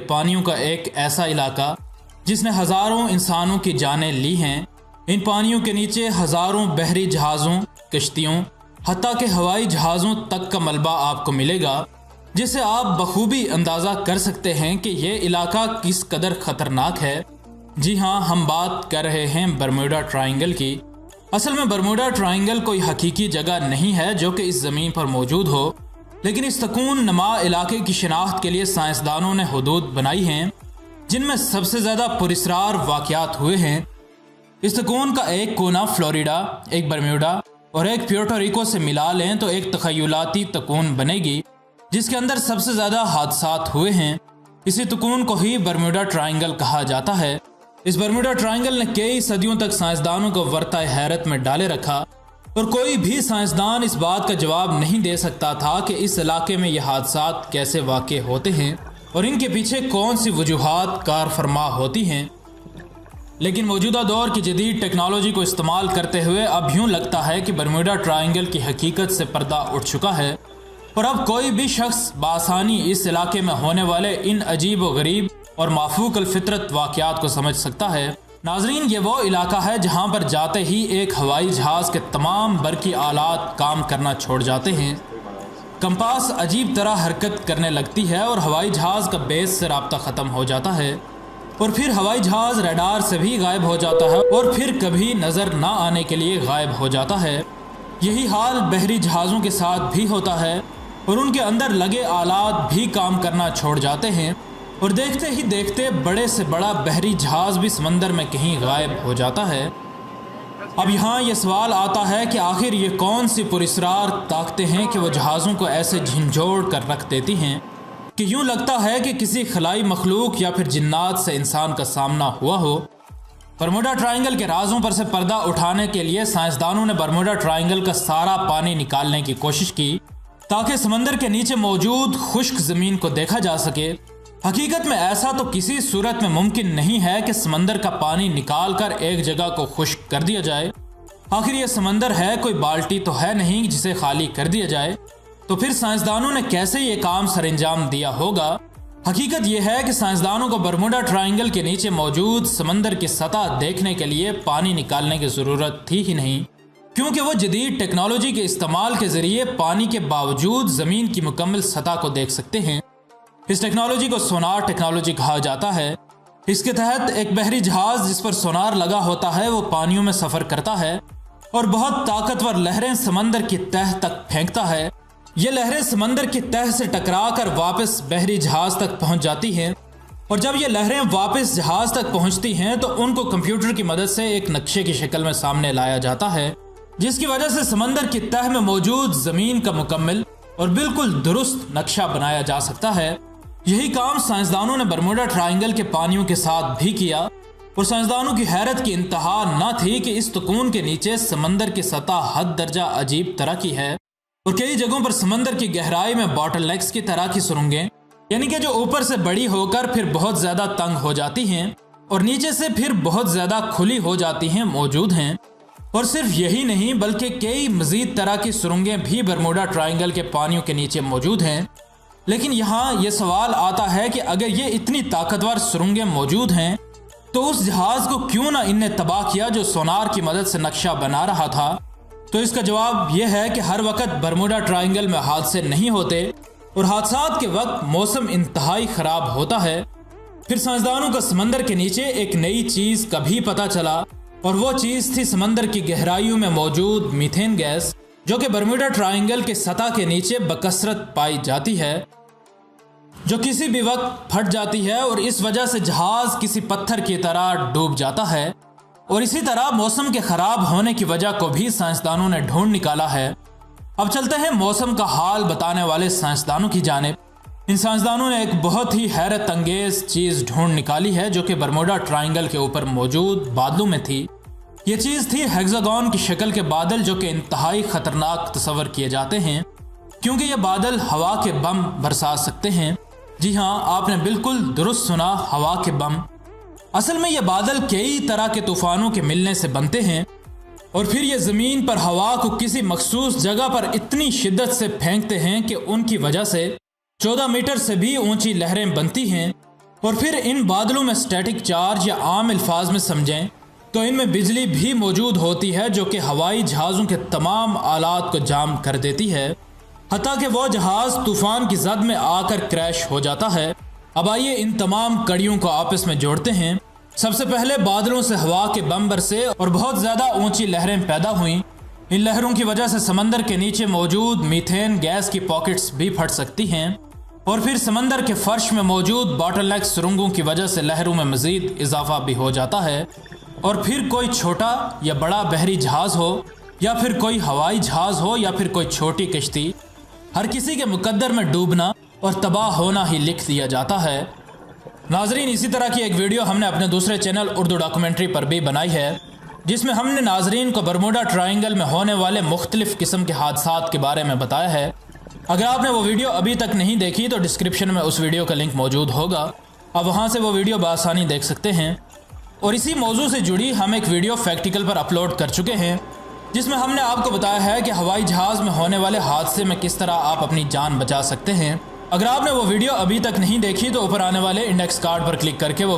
पानियों का एक ऐसा इलाका जिसने हज़ारों इंसानों की जानें ली हैं। इन पानियों के नीचे हज़ारों बहरी जहाज़ों, कश्तियों, हत्ता के हवाई जहाज़ों तक का मलबा आपको मिलेगा, जिससे आप बखूबी अंदाज़ा कर सकते हैं कि ये इलाका किस कदर ख़तरनाक है। जी हाँ, हम बात कर रहे हैं बरमूडा ट्रायंगल की। असल में बरमूडा ट्रायंगल कोई हकीकी जगह नहीं है जो कि इस ज़मीन पर मौजूद हो, लेकिन इस तकून नमा इलाके की शिनाख्त के लिए साइंसदानों ने हुदूद बनाई हैं जिनमें सबसे ज़्यादा पुरस्रार वाक़यात हुए हैं। इस तकून का एक कोना फ्लोरिडा, एक बरमूडा और एक प्यूर्टो रिको से मिला लें तो एक तख़य्युलाती तकून बनेगी जिसके अंदर सबसे ज़्यादा हादसात हुए हैं। इसी तकून को ही बरमूडा ट्रायंगल कहा जाता है। इस बरमूडा ट्रायंगल ने कई सदियों तक साइंसदानों को वर्ता हैरत में डाले रखा और कोई भी साइंसदान इस बात का जवाब नहीं दे सकता था कि इस इलाके में यह हादसात कैसे वाक़े होते हैं और इनके पीछे कौन सी वजूहात कार फरमा होती हैं। लेकिन मौजूदा दौर की जदीद टेक्नोलॉजी को इस्तेमाल करते हुए अब यूँ लगता है कि बरमूडा ट्रायंगल की हकीकत से पर्दा उठ चुका है और अब कोई भी शख्स बासानी इस इलाके में होने वाले इन अजीब व गरीब और माफूक फितरत वाक़यात को समझ सकता है। नाजरीन, ये वो इलाका है जहाँ पर जाते ही एक हवाई जहाज़ के तमाम बरकी आलात काम करना छोड़ जाते हैं। कंपास अजीब तरह हरकत करने लगती है और हवाई जहाज़ का बेस से राब्ता ख़त्म हो जाता है और फिर हवाई जहाज़ रडार से भी गायब हो जाता है और फिर कभी नज़र ना आने के लिए गायब हो जाता है। यही हाल बहरी जहाज़ों के साथ भी होता है और उनके अंदर लगे आलात भी काम करना छोड़ जाते हैं और देखते ही देखते बड़े से बड़ा बहरी जहाज़ भी समंदर में कहीं गायब हो जाता है। अब यहाँ ये सवाल आता है कि आखिर ये कौन सी पुरस्रार ताकतें हैं कि वो जहाज़ों को ऐसे झंझोड़ कर रख देती हैं कि यूँ लगता है कि किसी खलाई मखलूक या फिर जिन्नात से इंसान का सामना हुआ हो। बरमूडा ट्रायंगल के राजों पर से पर्दा उठाने के लिए साइंसदानों ने बरमूडा ट्रायंगल का सारा पानी निकालने की कोशिश की ताकि समंदर के नीचे मौजूद खुश्क ज़मीन को देखा जा सके। हकीकत में ऐसा तो किसी सूरत में मुमकिन नहीं है कि समंदर का पानी निकाल कर एक जगह को खुश्क कर दिया जाए। आखिर यह समंदर है, कोई बाल्टी तो है नहीं जिसे खाली कर दिया जाए। तो फिर साइंसदानों ने कैसे ये काम सरंजाम दिया होगा? हकीकत यह है कि साइंसदानों को बरमूडा ट्रायंगल के नीचे मौजूद समंदर की सतह देखने के लिए पानी निकालने की ज़रूरत थी ही नहीं, क्योंकि वो जदीद टेक्नोलॉजी के इस्तेमाल के ज़रिए पानी के बावजूद ज़मीन की मुकम्मल सतह को देख सकते हैं। इस टेक्नोलॉजी को सोनार टेक्नोलॉजी कहा जाता है। इसके तहत एक बहरी जहाज़ जिस पर सोनार लगा होता है वो पानियों में सफ़र करता है और बहुत ताकतवर लहरें समंदर की तह तक फेंकता है। ये लहरें समंदर की तह से टकरा कर वापस बहरी जहाज़ तक पहुंच जाती हैं और जब ये लहरें वापस जहाज़ तक पहुंचती हैं तो उनको कंप्यूटर की मदद से एक नक्शे की शक्ल में सामने लाया जाता है, जिसकी वजह से समंदर की तह में मौजूद ज़मीन का मुकम्मल और बिल्कुल दुरुस्त नक्शा बनाया जा सकता है। यही काम साइंसदानों ने बरमूडा ट्रायंगल के पानियों के साथ भी किया और साइंसदानों की हैरत की इंतहा न थी कि इस तकून के नीचे समंदर की सतह हद दर्जा अजीब तरह की है और कई जगहों पर समंदर की गहराई में बॉटलनेक्स की तरह की सुरंगें, यानी कि जो ऊपर से बड़ी होकर फिर बहुत ज़्यादा तंग हो जाती हैं और नीचे से फिर बहुत ज़्यादा खुली हो जाती हैं, मौजूद हैं। और सिर्फ यही नहीं बल्कि कई मज़ीद तरह की सुरंगें भी बरमूडा ट्रायंगल के पानियों के नीचे मौजूद हैं। लेकिन यहाँ ये सवाल आता है कि अगर ये इतनी ताकतवर सुरंगें मौजूद हैं तो उस जहाज़ को क्यों ना इनने तबाह किया जो सोनार की मदद से नक्शा बना रहा था? तो इसका जवाब यह है कि हर वक्त बरमूडा ट्रायंगल में हादसे नहीं होते और हादसात के वक्त मौसम इंतहाई ख़राब होता है। फिर साइंसदानों को समंदर के नीचे एक नई चीज़ का भी पता चला और वो चीज़ थी समंदर की गहराइयों में मौजूद मीथेन गैस, जो कि बरमूडा ट्रायंगल के सतह के नीचे बकसरत पाई जाती है, जो किसी भी वक्त फट जाती है और इस वजह से जहाज़ किसी पत्थर की तरह डूब जाता है। और इसी तरह मौसम के ख़राब होने की वजह को भी साइंसदानों ने ढूंढ निकाला है। अब चलते हैं मौसम का हाल बताने वाले साइंसदानों की जानिब। इन साइंसदानों ने एक बहुत ही हैरत अंगेज चीज़ ढूंढ निकाली है जो कि बरमूडा ट्रायंगल के ऊपर मौजूद बादलों में थी। ये चीज़ थी हेक्सागोन की शक्ल के बादल, जो कि इंतहाई ख़तरनाक तस्वर किए जाते हैं क्योंकि ये बादल हवा के बम बरसा सकते हैं। जी हाँ, आपने बिल्कुल दुरुस्त सुना, हवा के बम। असल में ये बादल कई तरह के तूफ़ानों के मिलने से बनते हैं और फिर ये ज़मीन पर हवा को किसी मखसूस जगह पर इतनी शिद्दत से फेंकते हैं कि उनकी वजह से 14 मीटर से भी ऊंची लहरें बनती हैं और फिर इन बादलों में स्टैटिक चार्ज या आम अल्फाज में समझें तो इनमें बिजली भी मौजूद होती है जो कि हवाई जहाज़ों के तमाम आलात को जाम कर देती है, हत्ता कि वो जहाज़ तूफान की जद में आकर क्रैश हो जाता है। अब आइए इन तमाम कड़ियों को आपस में जोड़ते हैं। सबसे पहले बादलों से हवा के बम्बर से और बहुत ज़्यादा ऊंची लहरें पैदा हुई। इन लहरों की वजह से समंदर के नीचे मौजूद मीथेन गैस की पॉकेट्स भी फट सकती हैं और फिर समंदर के फर्श में मौजूद बॉटलनेक सुरंगों की वजह से लहरों में मज़ीद इजाफा भी हो जाता है। और फिर कोई छोटा या बड़ा बहरी जहाज़ हो या फिर कोई हवाई जहाज़ हो या फिर कोई छोटी किश्ती, हर किसी के मुकद्दर में डूबना और तबाह होना ही लिख दिया जाता है। नाजरीन, इसी तरह की एक वीडियो हमने अपने दूसरे चैनल उर्दू डॉक्यूमेंट्री पर भी बनाई है जिसमें हमने नाजरीन को बरमूडा ट्रायंगल में होने वाले मुख्तलिफ किस्म के हादसात के बारे में बताया है। अगर आपने वो वीडियो अभी तक नहीं देखी तो डिस्क्रिप्शन में उस वीडियो का लिंक मौजूद होगा, आप वहाँ से वो वीडियो बआसानी देख सकते हैं। और इसी मौजू से जुड़ी हम एक वीडियो फैक्टिकल पर अपलोड कर चुके हैं जिसमें हमने आपको बताया है कि हवाई जहाज़ में होने वाले हादसे में किस तरह आप अपनी जान बचा सकते हैं। अगर आपने वो वीडियो अभी तक नहीं देखी तो ऊपर आने वाले इंडेक्स कार्ड पर क्लिक करके वो